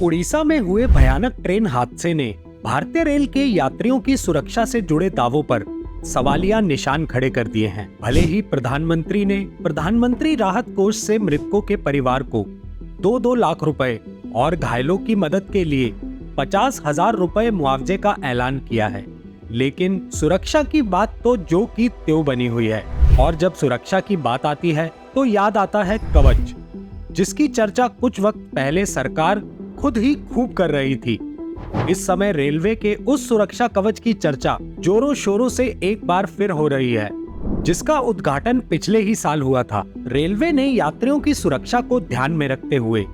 उड़ीसा में हुए भयानक ट्रेन हादसे ने भारतीय रेल के यात्रियों की सुरक्षा से जुड़े दावों पर सवालिया निशान खड़े कर दिए हैं। भले ही प्रधानमंत्री ने प्रधानमंत्री राहत कोष से मृतकों के परिवार को 2-2 लाख रुपए और घायलों की मदद के लिए 50,000 रुपए मुआवजे का ऐलान किया है, लेकिन सुरक्षा की बात तो जो की त्यों बनी हुई है। और जब सुरक्षा की बात आती है तो याद आता है कवच, जिसकी चर्चा कुछ वक्त पहले सरकार खुद ही खूब कर रही थी। इस समय रेलवे के उस सुरक्षा कवच की चर्चा जोरों शोरों से एक बार फिर हो रही है, जिसका उद्घाटन पिछले ही साल हुआ था। रेलवे ने यात्रियों की सुरक्षा को ध्यान में रखते हुए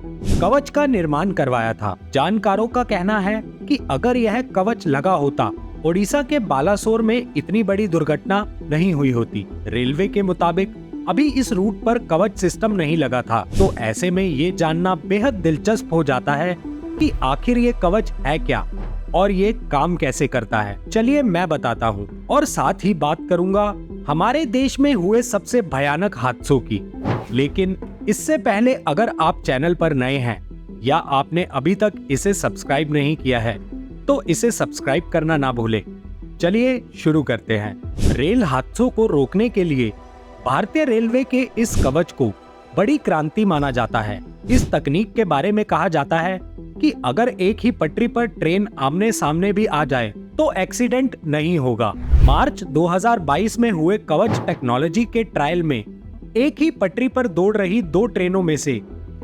कवच का निर्माण करवाया था। जानकारों का कहना है कि अगर यह कवच लगा होता, ओडिशा के बालासोर में इतनी बड़ी दुर्घटना नहीं हुई होती। रेलवे के मुताबिक अभी इस रूट पर कवच सिस्टम नहीं लगा था, तो ऐसे में ये जानना बेहद दिलचस्प हो जाता है कि आखिर ये कवच है क्या और ये काम कैसे करता है। चलिए मैं बताता हूँ, और साथ ही बात करूंगा हमारे देश में हुए सबसे भयानक हादसों की। लेकिन इससे पहले अगर आप चैनल पर नए हैं या आपने अभी तक इसे सब्सक्राइब नहीं किया है तो इसे सब्सक्राइब करना ना भूलें। चलिए शुरू करते हैं। रेल हादसों को रोकने के लिए भारतीय रेलवे के इस कवच को बड़ी क्रांति माना जाता है। इस तकनीक के बारे में कहा जाता है कि अगर एक ही पटरी पर ट्रेन आमने सामने भी आ जाए तो एक्सीडेंट नहीं होगा। मार्च 2022 में हुए कवच टेक्नोलॉजी के ट्रायल में एक ही पटरी पर दौड़ रही 2 ट्रेनों में से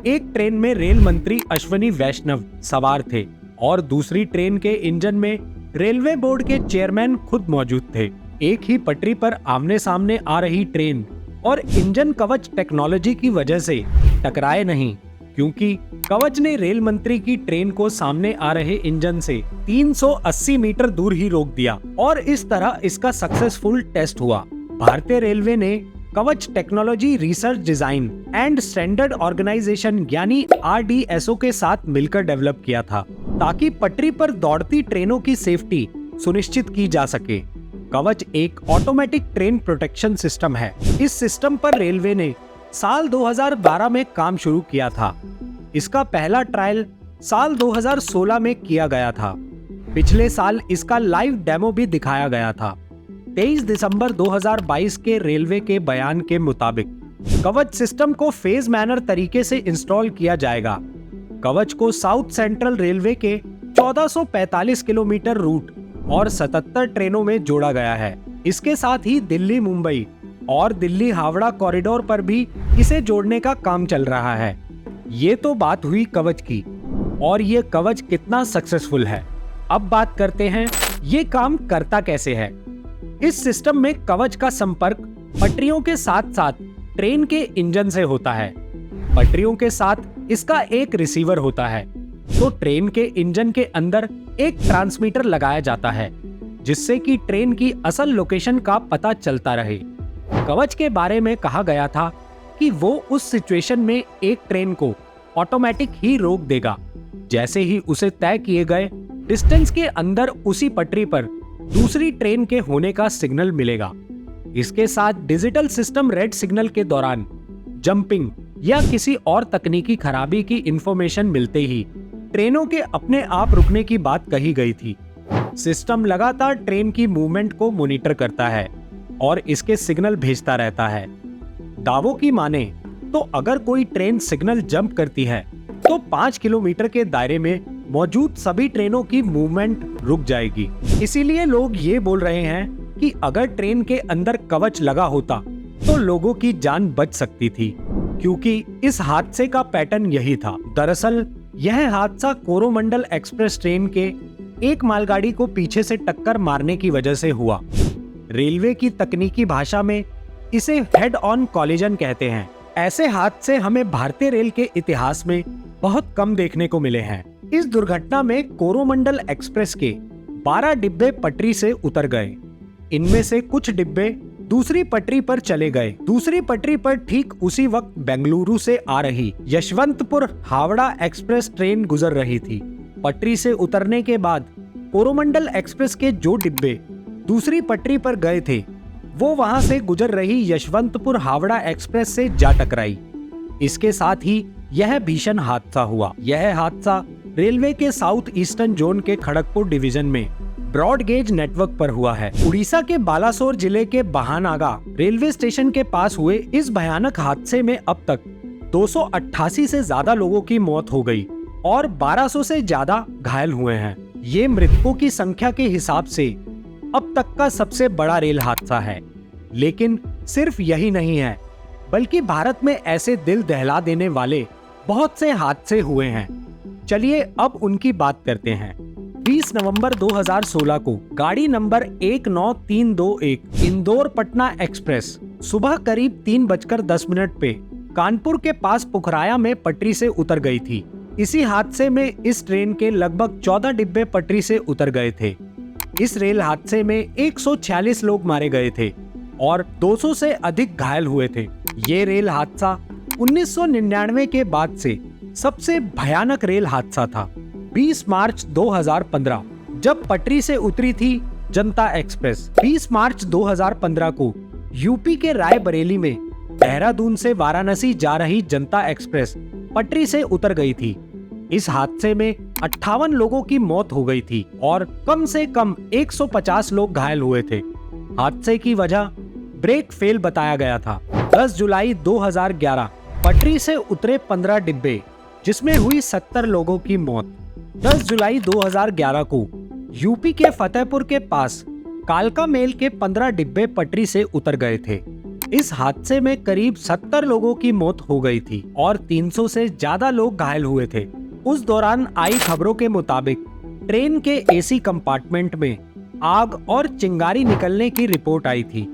एक ट्रेन में रेल मंत्री अश्विनी वैष्णव सवार थे और दूसरी ट्रेन के इंजन में रेलवे बोर्ड के चेयरमैन खुद मौजूद थे। एक ही पटरी पर आमने सामने आ रही ट्रेन और इंजन कवच टेक्नोलॉजी की वजह से टकराए नहीं, क्योंकि कवच ने रेल मंत्री की ट्रेन को सामने आ रहे इंजन से 380 मीटर दूर ही रोक दिया और इस तरह इसका सक्सेसफुल टेस्ट हुआ। भारतीय रेलवे ने Kavach technology research design and standard organisation यानी RDSO के साथ मिलकर डेवलप किया था, ताकि पटरी पर दौड़ती ट्रेनों की सेफ्टी सुनिश्चित की जा सके। कवच एक ऑटोमेटिक ट्रेन प्रोटेक्शन सिस्टम है। इस सिस्टम पर रेलवे ने साल 2012 में काम शुरू किया था। इसका पहला ट्रायल साल 2016 में किया गया था। पिछले साल इसका लाइव डेमो भी दिखाया गया था। 23 दिसंबर 2022 के रेलवे के बयान के मुताबिक कवच सिस्टम को फेज मैनर तरीके से इंस्टॉल किया जाएगा। कवच को साउथ सेंट्रल रेलवे के 1445 किलोमीटर रूट और 77 ट्रेनों में जोड़ा गया है। इसके साथ ही दिल्ली मुंबई और दिल्ली हावड़ा कॉरिडोर पर भी इसे जोड़ने का काम चल रहा है। ये तो बात हुई कवच की, और ये कवच कितना सक्सेसफुल है। अब बात करते हैं ये काम करता कैसे है। इस सिस्टम में कवच का संपर्क पटरियों के साथ साथ ट्रेन के इंजन से होता है। पटरियों के साथ इसका एक रिसीवर होता है, तो ट्रेन के इंजन के अंदर एक ट्रांसमीटर लगाया जाता है, जिससे कि ट्रेन की असल लोकेशन का पता चलता रहे। कवच के बारे में कहा गया था कि वो उस सिचुएशन में एक ट्रेन को ऑटोमेटिक ही रोक देगा, जैसे ही उसे तय किए गए डिस्टेंस के अंदर उसी पटरी पर दूसरी ट्रेन के होने का सिग्नल मिलेगा। इसके साथ डिजिटल सिस्टम रेड सिग्नल के दौरान जंपिंग या किसी और तकनीकी खराबी की इंफॉर्मेशन मिलते ही ट्रेनों के अपने आप रुकने की बात कही गई थी। सिस्टम लगातार ट्रेन की मूवमेंट को मॉनिटर करता है और इसके सिग्नल भेजता रहता है। दावों की माने तो अगर कोई ट्रेन सिग्नल जंप करती है तो 5 किलोमीटर के दायरे में मौजूद सभी ट्रेनों की मूवमेंट रुक जाएगी। इसीलिए लोग ये बोल रहे हैं कि अगर ट्रेन के अंदर कवच लगा होता तो लोगों की जान बच सकती थी, क्योंकि इस हादसे का पैटर्न यही था। दरअसल यह हादसा कोरोमंडल एक्सप्रेस ट्रेन के एक मालगाड़ी को पीछे से टक्कर मारने की वजह से हुआ। रेलवे की तकनीकी भाषा में इसे हेड ऑन कॉलिजन कहते हैं। ऐसे हादसे हमें भारतीय रेल के इतिहास में बहुत कम देखने को मिले हैं। इस दुर्घटना में कोरोमंडल एक्सप्रेस के 12 डिब्बे पटरी से उतर गए। इनमें से कुछ डिब्बे दूसरी पटरी पर चले गए। दूसरी पटरी पर ठीक उसी वक्त बेंगलुरु से आ रही यशवंतपुर हावड़ा एक्सप्रेस ट्रेन गुजर रही थी। पटरी से उतरने के बाद कोरोमंडल एक्सप्रेस के जो डिब्बे दूसरी पटरी पर गए थे, वो वहां से गुजर रही यशवंतपुर हावड़ा एक्सप्रेस से जा टकराई। इसके साथ ही यह भीषण हादसा हुआ। यह हादसा रेलवे के साउथ ईस्टर्न जोन के खड़गपुर डिवीजन में ब्रॉड गेज नेटवर्क पर हुआ है। उड़ीसा के बालासोर जिले के बहानागा रेलवे स्टेशन के पास हुए इस भयानक हादसे में अब तक 288 से ज्यादा लोगों की मौत हो गई और 1200 से ज्यादा घायल हुए हैं। ये मृतकों की संख्या के हिसाब से अब तक का सबसे बड़ा रेल हादसा है। लेकिन सिर्फ यही नहीं है, बल्कि भारत में ऐसे दिल दहला देने वाले बहुत से हादसे हुए हैं। चलिए अब उनकी बात करते हैं। 20 नवंबर 2016 को गाड़ी नंबर 19321 इंदौर पटना एक्सप्रेस सुबह करीब 3:10 पे कानपुर के पास पुखराया में पटरी से उतर गई थी। इसी हादसे में इस ट्रेन के लगभग 14 डिब्बे पटरी से उतर गए थे। इस रेल हादसे में 146 लोग मारे गए थे और 200 से अधिक घायल हुए थे। ये रेल हादसा 1999 के बाद से सबसे भयानक रेल हादसा था। 20 मार्च 2015 जब पटरी से उतरी थी जनता एक्सप्रेस। 20 मार्च 2015 को यूपी के रायबरेली में देहरादून से वाराणसी जा रही जनता एक्सप्रेस पटरी से उतर गई थी। इस हादसे में 58 लोगों की मौत हो गई थी और कम से कम 150 लोग घायल हुए थे। हादसे की वजह ब्रेक फेल बताया गया था। 10 जुलाई 2011 पटरी से उतरे 15 डिब्बे जिसमें हुई 70 लोगों की मौत। 10 जुलाई 2011 को यूपी के फतेहपुर के पास कालका मेल के 15 डिब्बे पटरी से उतर गए थे। इस हादसे में करीब 70 लोगों की मौत हो गई थी और 300 से ज्यादा लोग घायल हुए थे। उस दौरान आई खबरों के मुताबिक ट्रेन के एसी कंपार्टमेंट में आग और चिंगारी निकलने की रिपोर्ट आई थी।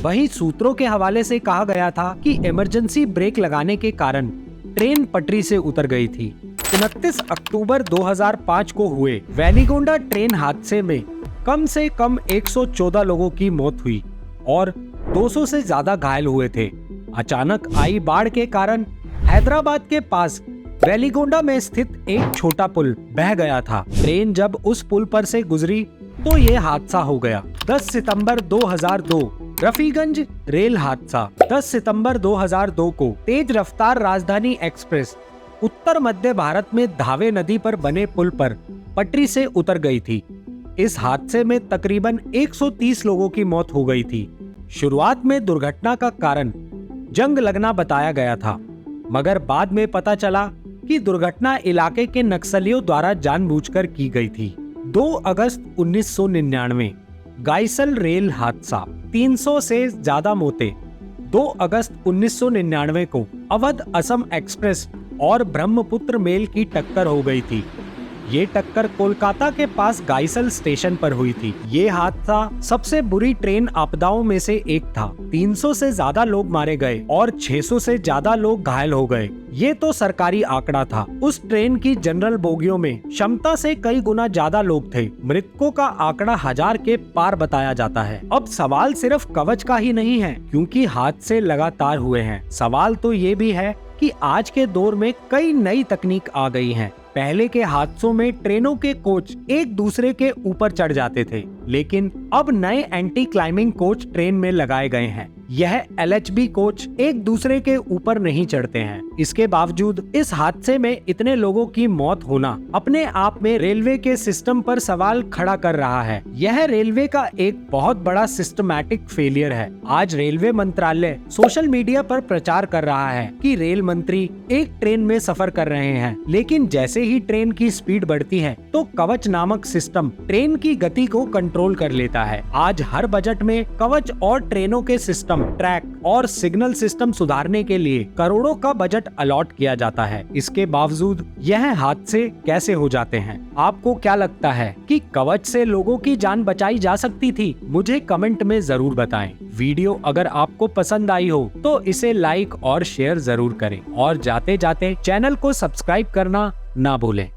वहीं सूत्रों के हवाले से कहा गया था कि इमरजेंसी ब्रेक लगाने के कारण ट्रेन पटरी से उतर गई थी। 29 अक्टूबर 2005 को हुए वेलिगोंडा ट्रेन हादसे में कम से कम 114 लोगों की मौत हुई और 200 से ज्यादा घायल हुए थे। अचानक आई बाढ़ के कारण हैदराबाद के पास वेलिगोंडा में स्थित एक छोटा पुल बह गया था। ट्रेन जब उस पुल पर से गुजरी तो ये हादसा हो गया। 10 सितंबर 2002 रफीगंज रेल हादसा। 10 सितंबर 2002 को तेज रफ्तार राजधानी एक्सप्रेस उत्तर मध्य भारत में धावे नदी पर बने पुल पर पटरी से उतर गई थी। इस हादसे में तकरीबन 130 लोगों की मौत हो गई थी। शुरुआत में दुर्घटना का कारण जंग लगना बताया गया था, मगर बाद में पता चला कि दुर्घटना इलाके के नक्सलियों द्वारा जानबूझकर की गई थी। 2 अगस्त 1999 गाइसल रेल हादसा। 300 से ज्यादा मौतें। 2 अगस्त 1999 को अवध असम एक्सप्रेस और ब्रह्मपुत्र मेल की टक्कर हो गई थी। ये टक्कर कोलकाता के पास गाइसल स्टेशन पर हुई थी। ये हादसा सबसे बुरी ट्रेन आपदाओं में से एक था। 300 से ज्यादा लोग मारे गए और 600 से ज्यादा लोग घायल हो गए। ये तो सरकारी आंकड़ा था। उस ट्रेन की जनरल बोगियों में क्षमता से कई गुना ज्यादा लोग थे। मृतकों का आंकड़ा 1000 के पार बताया जाता है। अब सवाल सिर्फ कवच का ही नहीं है, क्योंकि हादसे लगातार हुए हैं। सवाल तो ये भी है कि आज के दौर में कई नई तकनीक आ गई हैं। पहले के हादसों में ट्रेनों के कोच एक दूसरे के ऊपर चढ़ जाते थे, लेकिन अब नए एंटी क्लाइंबिंग कोच ट्रेन में लगाए गए हैं। यह LHB कोच एक दूसरे के ऊपर नहीं चढ़ते हैं। इसके बावजूद इस हादसे में इतने लोगों की मौत होना अपने आप में रेलवे के सिस्टम पर सवाल खड़ा कर रहा है। यह रेलवे का एक बहुत बड़ा सिस्टमैटिक फेलियर है। आज रेलवे मंत्रालय सोशल मीडिया पर प्रचार कर रहा है कि रेल मंत्री एक ट्रेन में सफर कर रहे हैं, लेकिन जैसे ही ट्रेन की स्पीड बढ़ती है तो कवच नामक सिस्टम ट्रेन की गति को कंट्रोल कर लेता है। आज हर बजट में कवच और ट्रेनों के सिस्टम, ट्रैक और सिग्नल सिस्टम सुधारने के लिए करोड़ों का बजट अलॉट किया जाता है। इसके बावजूद यह हादसे कैसे हो जाते हैं? आपको क्या लगता है कि कवच से लोगों की जान बचाई जा सकती थी? मुझे कमेंट में जरूर बताएं। वीडियो अगर आपको पसंद आई हो तो इसे लाइक और शेयर जरूर करें और जाते जाते चैनल को सब्सक्राइब करना ना भूलें।